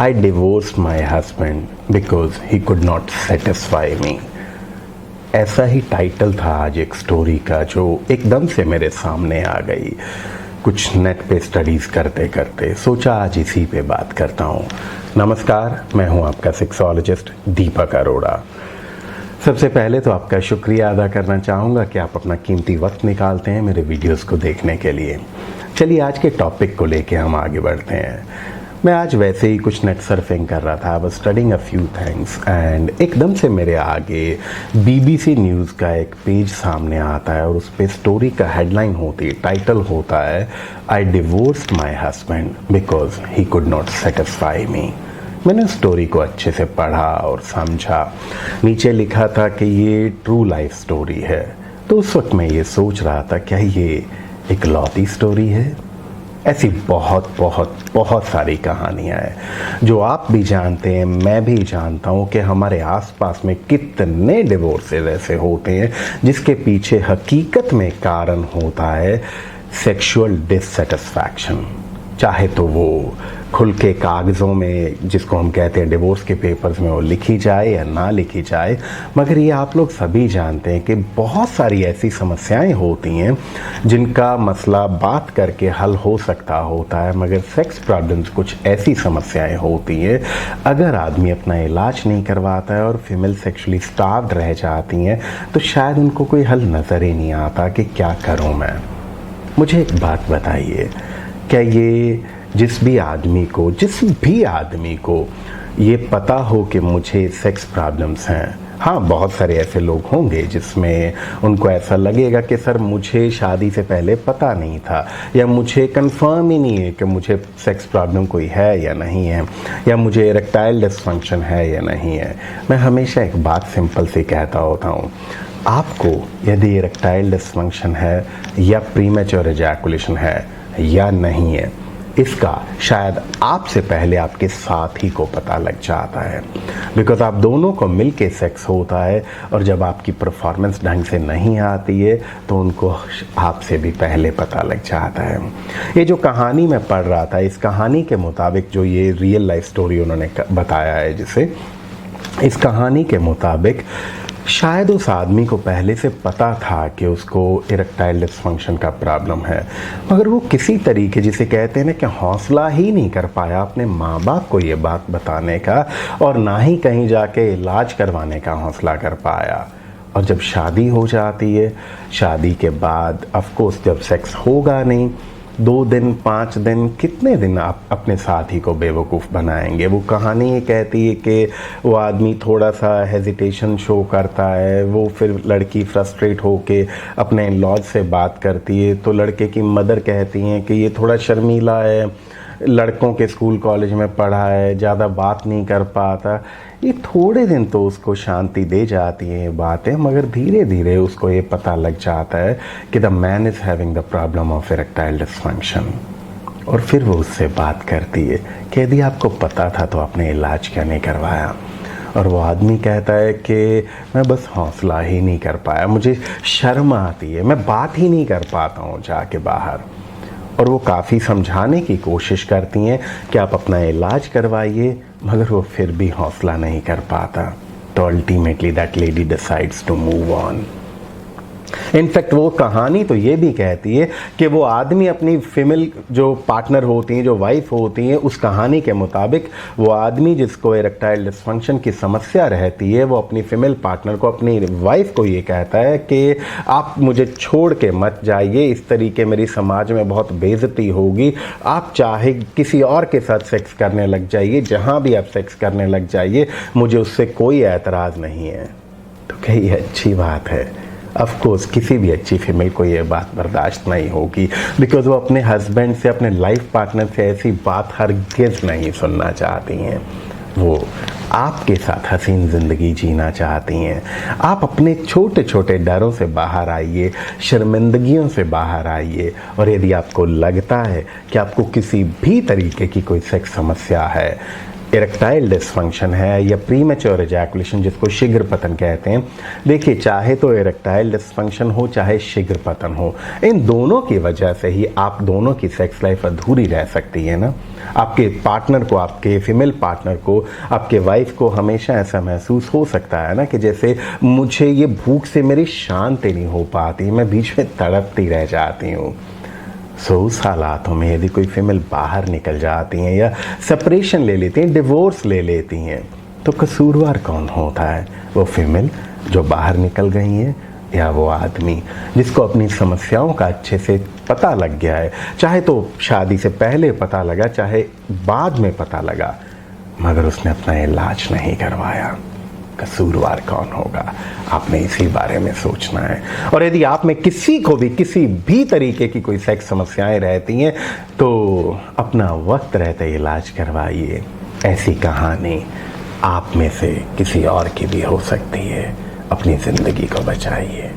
I divorced my husband because he could not satisfy me. ऐसा ही title था आज एक स्टोरी का जो एकदम से मेरे सामने आ गई। कुछ नेट पे स्टडीज़ करते करते सोचा आज इसी पे बात करता हूँ। नमस्कार, मैं हूँ आपका सेक्सोलॉजिस्ट दीपक अरोड़ा। सबसे पहले तो आपका शुक्रिया अदा करना चाहूँगा कि आप अपना कीमती वक्त निकालते हैं मेरे वीडियोस को देखने के लिए। चलिए आज के टॉपिक को लेके हम आगे बढ़ते हैं। मैं आज वैसे ही कुछ नेट सर्फिंग कर रहा था, I was studying a few things and एकदम से मेरे आगे BBC न्यूज़ का एक पेज सामने आता है और उस पे स्टोरी का हेडलाइन होती है, टाइटल होता है I divorced my husband because he could not satisfy me. मैंने स्टोरी को अच्छे से पढ़ा और समझा। नीचे लिखा था कि ये ट्रू लाइफ स्टोरी है। तो उस वक्त मैं ये सोच रहा था क्या ये इकलौती स्टोरी है? ऐसी बहुत बहुत बहुत सारी कहानियाँ हैं जो आप भी जानते हैं, मैं भी जानता हूँ कि हमारे आसपास में कितने डिवोर्सेज ऐसे होते हैं जिसके पीछे हकीकत में कारण होता है सेक्सुअल डिससेटिस्फैक्शन। चाहे तो वो खुल के कागज़ों में, जिसको हम कहते हैं डिवोर्स के पेपर्स में, वो लिखी जाए या ना लिखी जाए, मगर ये आप लोग सभी जानते हैं कि बहुत सारी ऐसी समस्याएं होती हैं जिनका मसला बात करके हल हो सकता होता है। मगर सेक्स प्रॉब्लम्स कुछ ऐसी समस्याएं होती हैं, अगर आदमी अपना इलाज नहीं करवाता है और फीमेल सेक्सुअली स्टार्व्ड रह जाती हैं तो शायद उनको कोई हल नज़र ही नहीं आता कि क्या करूँ मैं। मुझे एक बात बताइए, क्या ये जिस भी आदमी को ये पता हो कि मुझे सेक्स प्रॉब्लम्स हैं, हाँ बहुत सारे ऐसे लोग होंगे जिसमें उनको ऐसा लगेगा कि सर मुझे शादी से पहले पता नहीं था, या मुझे कंफर्म ही नहीं है कि मुझे सेक्स प्रॉब्लम कोई है या नहीं है, या मुझे इरेक्टाइल डिसफंक्शन है या नहीं है। मैं हमेशा एक बात सिंपल सी कहता होता हूँ, आपको यदि इरेक्टाइल डिसफंक्शन है या प्रीमैच्योर एजैकुलेशन है या नहीं है, इसका शायद आपसे पहले आपके साथी को पता लग जाता है। बिकॉज आप दोनों को मिलके सेक्स होता है और जब आपकी परफॉर्मेंस ढंग से नहीं आती है तो उनको आपसे भी पहले पता लग जाता है। ये जो कहानी मैं पढ़ रहा था, इस कहानी के मुताबिक, जो ये रियल लाइफ स्टोरी उन्होंने बताया है, जिसे इस कहानी के मुताबिक शायद उस आदमी को पहले से पता था कि उसको इरेक्टाइल डिसफंक्शन का प्रॉब्लम है, मगर वो किसी तरीके, जिसे कहते हैं ना, कि हौसला ही नहीं कर पाया अपने माँ बाप को ये बात बताने का, और ना ही कहीं जाके इलाज करवाने का हौसला कर पाया। और जब शादी हो जाती है, शादी के बाद ऑफ कोर्स जब सेक्स होगा नहीं, 2 दिन 5 दिन, कितने दिन आप अपने साथी को बेवकूफ़ बनाएंगे। वो कहानी ये कहती है कि वो आदमी थोड़ा सा हेजिटेशन शो करता है, वो फिर लड़की फ्रस्ट्रेट होके अपने इन-लॉज से बात करती है तो लड़के की मदर कहती हैं कि ये थोड़ा शर्मीला है, लड़कों के स्कूल कॉलेज में पढ़ा है, ज़्यादा बात नहीं कर पाता। ये थोड़े दिन तो उसको शांति दे जाती हैं ये बातें, मगर धीरे धीरे उसको ये पता लग जाता है कि the man is having the problem of erectile dysfunction. और फिर वो उससे बात करती है कि यदि आपको पता था तो आपने इलाज क्यों नहीं करवाया। और वो आदमी कहता है कि मैं बस हौसला ही नहीं कर पाया, मुझे शर्म आती है, मैं बात ही नहीं कर पाता हूँ जाके बाहर। और वो काफ़ी समझाने की कोशिश करती हैं कि आप अपना इलाज करवाइए, मगर वो फिर भी हौसला नहीं कर पाता। तो ultimately that lady decides to move on. In fact वो कहानी तो ये भी कहती है कि वो आदमी अपनी फीमेल जो पार्टनर होती हैं, जो वाइफ होती हैं, उस कहानी के मुताबिक वो आदमी जिसको इरेक्टाइल डिसफंक्शन की समस्या रहती है, वो अपनी फीमेल पार्टनर को, अपनी वाइफ को ये कहता है कि आप मुझे छोड़ के मत जाइए, इस तरीके मेरी समाज में बहुत बेइज्जती होगी, आप चाहे किसी और के साथ सेक्स करने लग जाइए, जहाँ भी आप सेक्स करने लग जाइए, मुझे उससे कोई एतराज़ नहीं है। तो क्या ये अच्छी बात है? ऑफ कोर्स किसी भी अच्छी फीमेल को ये बात बर्दाश्त नहीं होगी, बिकॉज वो अपने हस्बैंड से, अपने लाइफ पार्टनर से ऐसी बात हरगिज़ नहीं सुनना चाहती हैं। वो आपके साथ हसीन ज़िंदगी जीना चाहती हैं। आप अपने छोटे छोटे डरों से बाहर आइए, शर्मिंदगियों से बाहर आइए, और यदि आपको लगता है कि आपको किसी भी तरीके की कोई सेक्स समस्या है, इरेक्टाइल डिसफंक्शन है या प्रीमेच्योर एजैकुलेशन जिसको शीघ्र पतन कहते हैं, देखिए चाहे तो इरेक्टाइल डिसफंक्शन हो चाहे शीघ्र पतन हो, इन दोनों की वजह से ही आप दोनों की सेक्स लाइफ अधूरी रह सकती है ना। आपके पार्टनर को, आपके फीमेल पार्टनर को, आपके वाइफ को हमेशा ऐसा महसूस हो सकता है ना कि जैसे मुझे ये भूख से मेरी शांति नहीं हो पाती, मैं बीच में तड़पती रह जाती हूँ। उस हालातों में यदि कोई फीमेल बाहर निकल जाती हैं या सेपरेशन ले लेती हैं, डिवोर्स ले लेती हैं, तो कसूरवार कौन होता है? वो फीमेल जो बाहर निकल गई हैं या वो आदमी जिसको अपनी समस्याओं का अच्छे से पता लग गया है, चाहे तो शादी से पहले पता लगा चाहे बाद में पता लगा, मगर उसने अपना इलाज नहीं करवाया। कसूरवार कौन होगा? आपने इसी बारे में सोचना है। और यदि आप में किसी को भी किसी भी तरीके की कोई सेक्स समस्याएं रहती हैं तो अपना वक्त रहते इलाज करवाइए। ऐसी कहानी आप में से किसी और की भी हो सकती है। अपनी ज़िंदगी को बचाइए।